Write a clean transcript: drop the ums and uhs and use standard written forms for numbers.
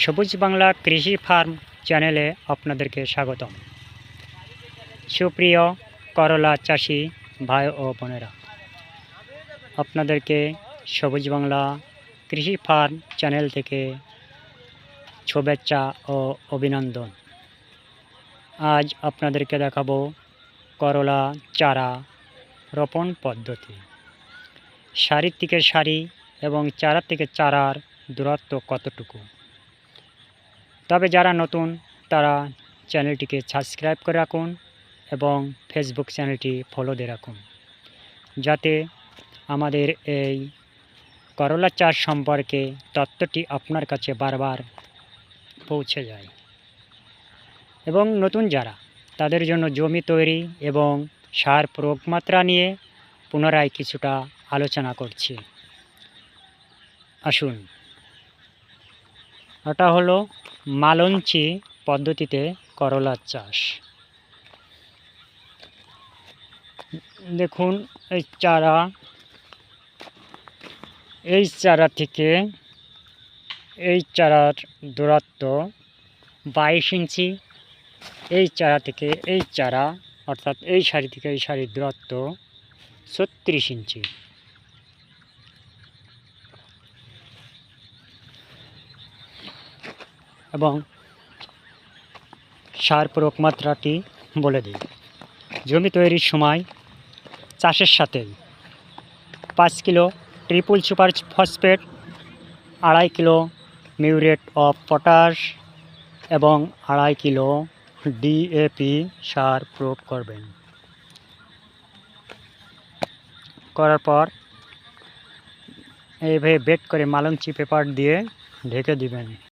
সবুজ বাংলা কৃষি ফার্ম চ্যানেলে আপনাদেরকে স্বাগতম। সুপ্রিয় করলা চাষি ভাই ও বোনেরা, আপনাদেরকে সবুজ বাংলা কৃষি ফার্ম চ্যানেল থেকে শুভেচ্ছা ও অভিনন্দন। আজ আপনাদেরকে দেখাবো করলা চারা রোপণ পদ্ধতি, সারি থেকে সারি এবং চারা থেকে চারার দূরত্ব কতটুকু। তবে যারা নতুন তারা চ্যানেলটিকে সাবস্ক্রাইব করে রাখুন এবং ফেসবুক চ্যানেলটি ফলো দিয়ে রাখুন, যাতে আমাদের এই করলা চাষ সম্পর্কে তথ্যটি আপনার কাছে বারবার পৌঁছে যায়। এবং নতুন যারা, তাদের জন্য জমি তৈরি এবং সার প্রয়োগ মাত্রা নিয়ে পুনরায় কিছুটা আলোচনা করছি। আসুন, এটা হলো মালঞ্চি পদ্ধতিতে করলা চাষ। দেখুন, এই চারা থেকে এই চারার দূরত্ব 22 ইঞ্চি। এই চারা থেকে এই চারা, অর্থাৎ এই সারি থেকে এই সারির দূরত্ব 36 ইঞ্চি। এবং সার প্রয়োগ মাত্রাটি বলে দিই। জমি তৈরির সময় চাষের সাথে 5 kilo triple super phosphate, 2.5 kilo muriate of potash এবং 2.5 কিলো DAP সার প্রয়োগ করবেন। করার পর এইভাবে বেড করে মালঞ্চি পেপার দিয়ে ঢেকে দিবেন।